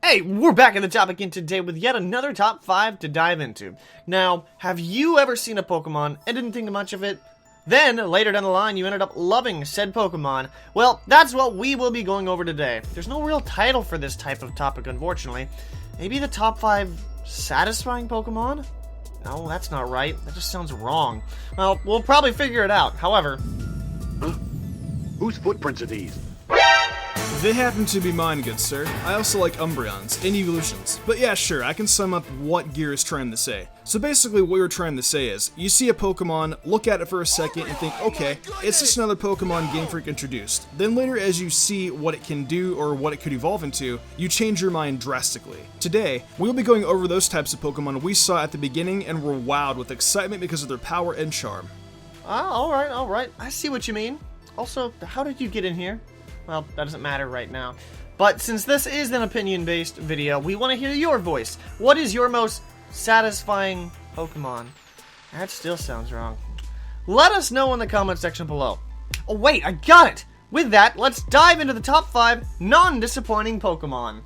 Hey, we're back in the topic again today with yet another top 5 to dive into. Now, have you ever seen a Pokemon and didn't think much of it? Then, later down the line, you ended up loving said Pokemon? Well, that's what we will be going over today. There's no real title for this type of topic, unfortunately. Maybe the top 5 satisfying Pokemon? No, that's not right. That just sounds wrong. Well, we'll probably figure it out. However... Whose footprints are these? They happen to be mine, good sir. I also like Umbreons and evolutions. But yeah, sure, I can sum up what Gear is trying to say. So basically what we're trying to say is, you see a Pokemon, look at it for a second and think, okay, it's just another Pokemon Game Freak introduced. Then later as you see what it can do or what it could evolve into, you change your mind drastically. Today, we'll be going over those types of Pokemon we saw at the beginning and were wowed with excitement because of their power and charm. Alright. I see what you mean. Also, how did you get in here? Well, that doesn't matter right now. But since this is an opinion-based video, we want to hear your voice. What is your most satisfying Pokemon? That still sounds wrong. Let us know in the comment section below. Oh wait, I got it! With that, let's dive into the top 5 non-disappointing Pokemon.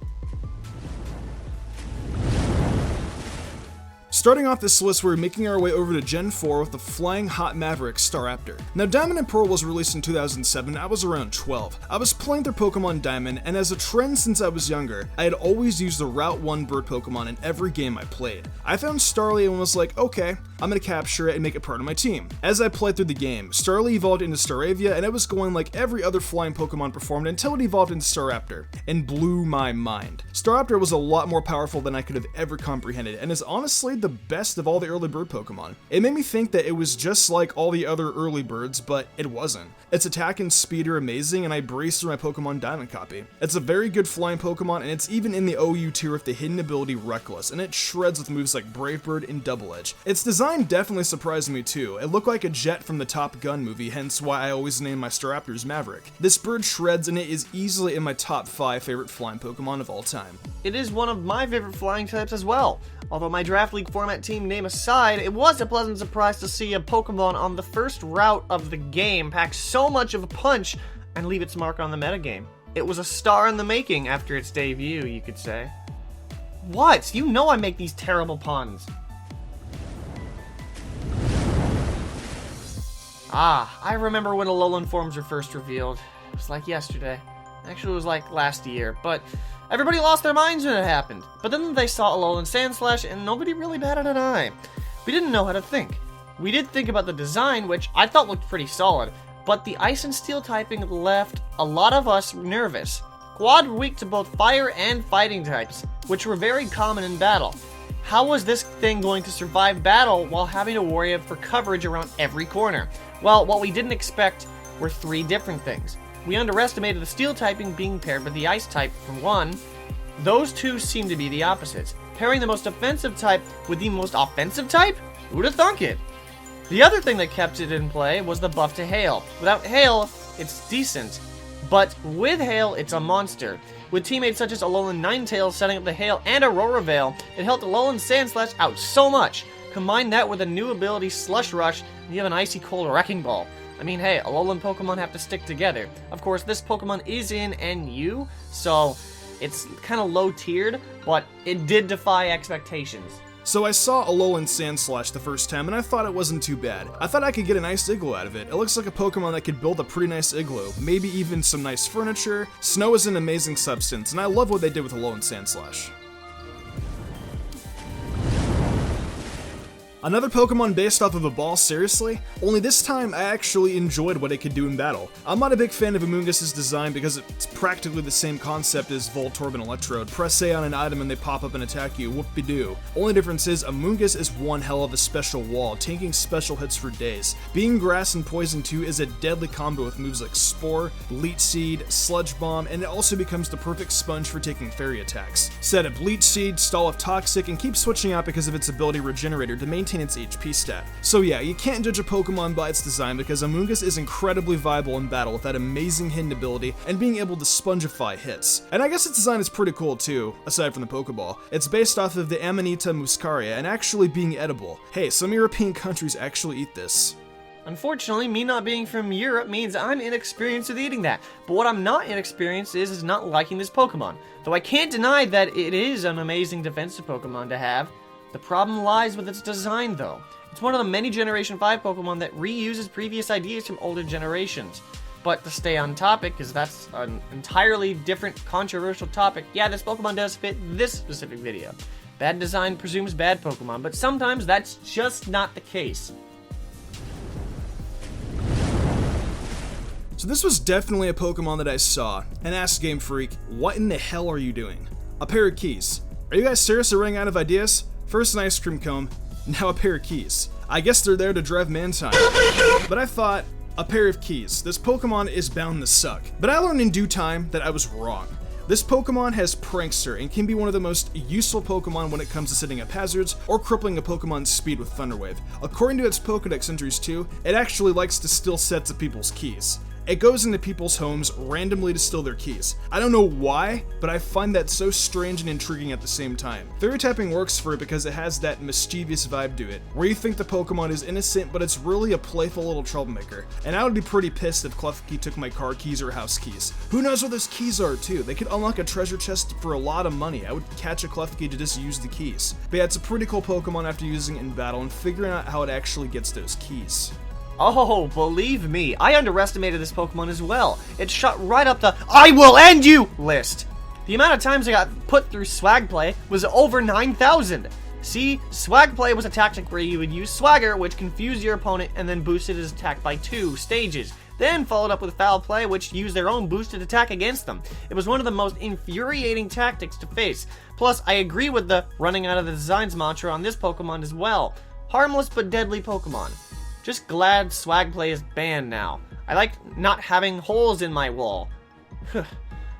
Starting off this list, we're making our way over to Gen 4 with the Flying Hot Maverick Staraptor. Now, Diamond and Pearl was released in 2007, I was around 12. I was playing through Pokemon Diamond, and as a trend since I was younger, I had always used the Route 1 bird Pokemon in every game I played. I found Starly and was like, okay, I'm gonna capture it and make it part of my team. As I played through the game, Starly evolved into Staravia, and it was going like every other flying Pokemon performed until it evolved into Staraptor, and blew my mind. Staraptor was a lot more powerful than I could have ever comprehended, and is honestly the best of all the early bird Pokemon. It made me think that it was just like all the other early birds, but it wasn't. Its attack and speed are amazing, and I braced through my Pokemon Diamond copy. It's a very good flying Pokemon, and it's even in the OU tier with the hidden ability Reckless, and it shreds with moves like Brave Bird and Double Edge. Its design definitely surprised me too. It looked like a jet from the Top Gun movie, hence why I always name my Staraptors Maverick. This bird shreds, and it is easily in my top 5 favorite flying Pokemon of all time. It is one of my favorite flying types as well. Although my Draft League format team name aside, it was a pleasant surprise to see a Pokemon on the first route of the game pack so much of a punch and leave its mark on the metagame. It was a star in the making after its debut, you could say. What? You know I make these terrible puns. I remember when Alolan forms were first revealed. It was like yesterday. Actually, it was like last year, but everybody lost their minds when it happened. But then they saw Alolan Sandslash, and nobody really batted an eye. We didn't know how to think. We did think about the design, which I thought looked pretty solid, but the Ice and Steel typing left a lot of us nervous. Quad were weak to both fire and fighting types, which were very common in battle. How was this thing going to survive battle while having to worry for coverage around every corner? Well, what we didn't expect were 3 different things. We underestimated the Steel typing being paired with the Ice type, for one. Those two seem to be the opposites. Pairing the most offensive type with the most offensive type? Who'd have thunk it? The other thing that kept it in play was the buff to Hail. Without Hail, it's decent. But with Hail, it's a monster. With teammates such as Alolan Ninetales setting up the Hail and Aurora Veil, it helped Alolan Sandslash out so much. Combine that with a new ability, Slush Rush, and you have an Icy Cold Wrecking Ball. I mean, hey, Alolan Pokemon have to stick together. Of course, this Pokemon is in NU, so it's kind of low-tiered, but it did defy expectations. So I saw Alolan Sandslash the first time, and I thought it wasn't too bad. I thought I could get a nice igloo out of it. It looks like a Pokemon that could build a pretty nice igloo, maybe even some nice furniture. Snow is an amazing substance, and I love what they did with Alolan Sandslash. Another Pokemon based off of a ball, seriously? Only this time I actually enjoyed what it could do in battle. I'm not a big fan of Amoonguss' design because it's practically the same concept as Voltorb and Electrode. Press A on an item and they pop up and attack you, whoop-de-doo. Only difference is Amoonguss is one hell of a special wall, tanking special hits for days. Being Grass and Poison 2 is a deadly combo with moves like Spore, Leech Seed, Sludge Bomb, and it also becomes the perfect sponge for taking fairy attacks. Set up Leech Seed, stall off Toxic, and keep switching out because of its ability Regenerator to maintain its HP stat. So yeah, you can't judge a Pokemon by its design because Amoonguss is incredibly viable in battle with that amazing hidden ability and being able to spongify hits. And I guess its design is pretty cool too, aside from the Pokeball. It's based off of the Amanita muscaria and actually being edible. Hey, some European countries actually eat this. Unfortunately, me not being from Europe means I'm inexperienced with eating that. But what I'm not inexperienced is not liking this Pokemon. Though I can't deny that it is an amazing defensive Pokemon to have. The problem lies with its design, though. It's one of the many Generation 5 Pokemon that reuses previous ideas from older generations. But to stay on topic, because that's an entirely different controversial topic, yeah, this Pokemon does fit this specific video. Bad design presumes bad Pokemon, but sometimes that's just not the case. So this was definitely a Pokemon that I saw, and asked Game Freak, what in the hell are you doing? A pair of keys. Are you guys seriously running out of ideas? First an ice cream cone, now a pair of keys. I guess they're there to drive mankind. But I thought, a pair of keys. This Pokemon is bound to suck. But I learned in due time that I was wrong. This Pokemon has Prankster and can be one of the most useful Pokemon when it comes to setting up hazards or crippling a Pokemon's speed with Thunder Wave. According to its Pokedex entries too, it actually likes to steal sets of people's keys. It goes into people's homes randomly to steal their keys. I don't know why, but I find that so strange and intriguing at the same time. Fairy typing works for it because it has that mischievous vibe to it, where you think the Pokemon is innocent, but it's really a playful little troublemaker. And I would be pretty pissed if Klefki took my car keys or house keys. Who knows what those keys are too? They could unlock a treasure chest for a lot of money. I would catch a Klefki to just use the keys. But yeah, it's a pretty cool Pokemon after using it in battle and figuring out how it actually gets those keys. Oh, believe me, I underestimated this Pokemon as well. It shot right up the I will end you list. The amount of times I got put through Swag Play was over 9,000. See, Swag Play was a tactic where you would use Swagger, which confused your opponent and then boosted his attack by 2 stages. Then followed up with Foul Play, which used their own boosted attack against them. It was one of the most infuriating tactics to face. Plus, I agree with the running out of the designs mantra on this Pokemon as well. Harmless but deadly Pokemon. Just glad Swag Play is banned now. I like not having holes in my wall.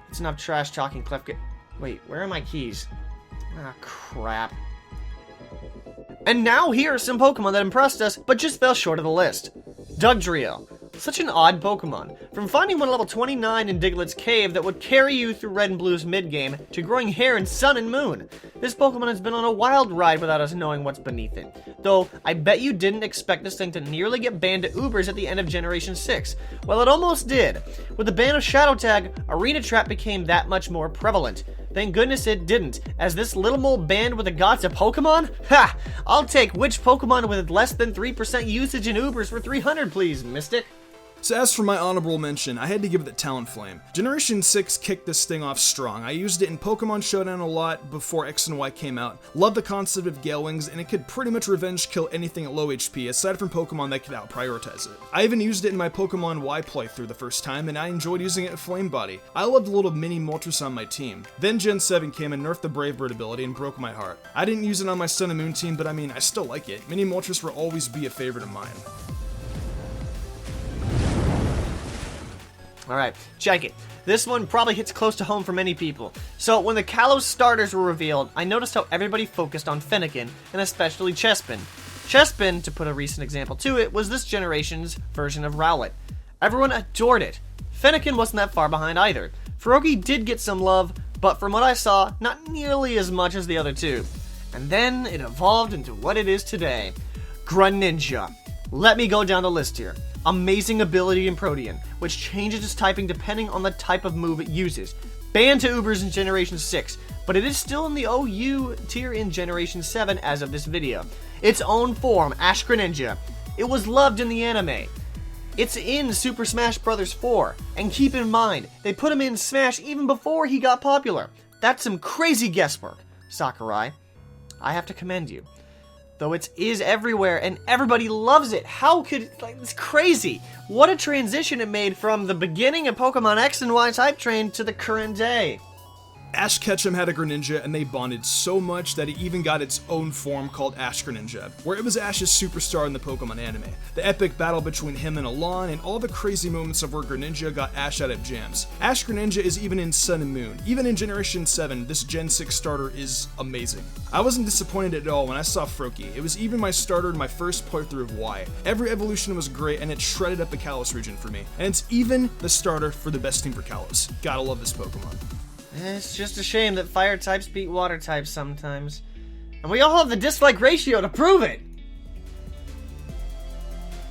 It's enough trash talking, Klefki. Wait, where are my keys? Ah, crap. And now here are some Pokemon that impressed us, but just fell short of the list. Dugtrio. Such an odd Pokemon. From finding one level 29 in Diglett's cave that would carry you through Red and Blue's mid-game, to growing hair in Sun and Moon. This Pokemon has been on a wild ride without us knowing what's beneath it. Though, I bet you didn't expect this thing to nearly get banned to Ubers at the end of Generation 6. Well, it almost did. With the ban of Shadow Tag, Arena Trap became that much more prevalent. Thank goodness it didn't, as this little mole banned with the gods of Pokemon? Ha! I'll take which Pokemon with less than 3% usage in Ubers for 300, please, Mystic. So as for my honorable mention, I had to give it the Talonflame. Generation 6 kicked this thing off strong. I used it in Pokemon Showdown a lot before X and Y came out. Loved the concept of Gale Wings, and it could pretty much revenge kill anything at low HP, aside from Pokemon that could out-prioritize it. I even used it in my Pokemon Y playthrough the first time, and I enjoyed using it at Flame Body. I loved the little mini Moltres on my team. Then Gen 7 came and nerfed the Brave Bird ability and broke my heart. I didn't use it on my Sun and Moon team, but I mean, I still like it. Mini Moltres will always be a favorite of mine. Alright, check it. This one probably hits close to home for many people. So, when the Kalos starters were revealed, I noticed how everybody focused on Fennekin, and especially Chespin. Chespin, to put a recent example to it, was this generation's version of Rowlet. Everyone adored it. Fennekin wasn't that far behind either. Ferogi did get some love, but from what I saw, not nearly as much as the other two. And then it evolved into what it is today. Greninja. Let me go down the list here. Amazing ability in Protean, which changes its typing depending on the type of move it uses. Banned to Ubers in Generation 6, but it is still in the OU tier in Generation 7 as of this video. Its own form, Ash Greninja. It was loved in the anime. It's in Super Smash Bros. 4, and keep in mind, they put him in Smash even before he got popular. That's some crazy guesswork, Sakurai. I have to commend you. Though it is everywhere and everybody loves it. How could, it's crazy. What a transition it made from the beginning of Pokemon X and Y type train to the current day. Ash Ketchum had a Greninja, and they bonded so much that it even got its own form called Ash Greninja, where it was Ash's superstar in the Pokemon anime. The epic battle between him and Alon, and all the crazy moments of where Greninja got Ash out of jams. Ash Greninja is even in Sun and Moon. Even in Generation 7, this Gen 6 starter is amazing. I wasn't disappointed at all when I saw Froakie. It was even my starter in my first playthrough of Y. Every evolution was great, and it shredded up the Kalos region for me. And it's even the starter for the best team for Kalos. Gotta love this Pokemon. It's just a shame that fire types beat water types sometimes. And we all have the dislike ratio to prove it!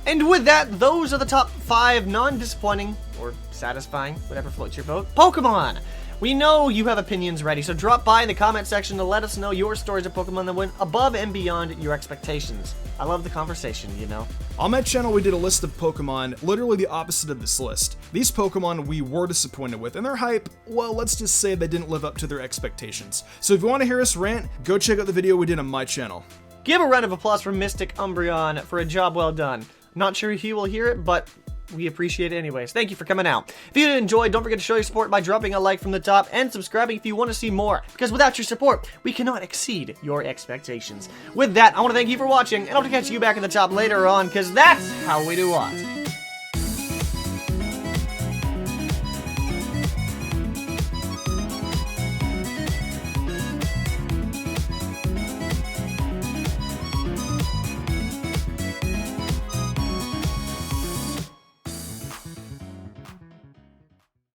And with that, those are the top 5 non-disappointing, or satisfying, whatever floats your boat, Pokemon! We know you have opinions ready, so drop by in the comment section to let us know your stories of Pokemon that went above and beyond your expectations. I love the conversation, you know. On my channel, we did a list of Pokemon, literally the opposite of this list. These Pokemon we were disappointed with, and their hype, well, let's just say they didn't live up to their expectations. So if you want to hear us rant, go check out the video we did on my channel. Give a round of applause for MysticUmbreon for a job well done. Not sure he will hear it, but we appreciate it anyways. Thank you for coming out. If you did enjoy, don't forget to show your support by dropping a like from the top and subscribing if you want to see more, because without your support, we cannot exceed your expectations. With that, I want to thank you for watching, and I hope to catch you back in the top later on, because that's how we do what.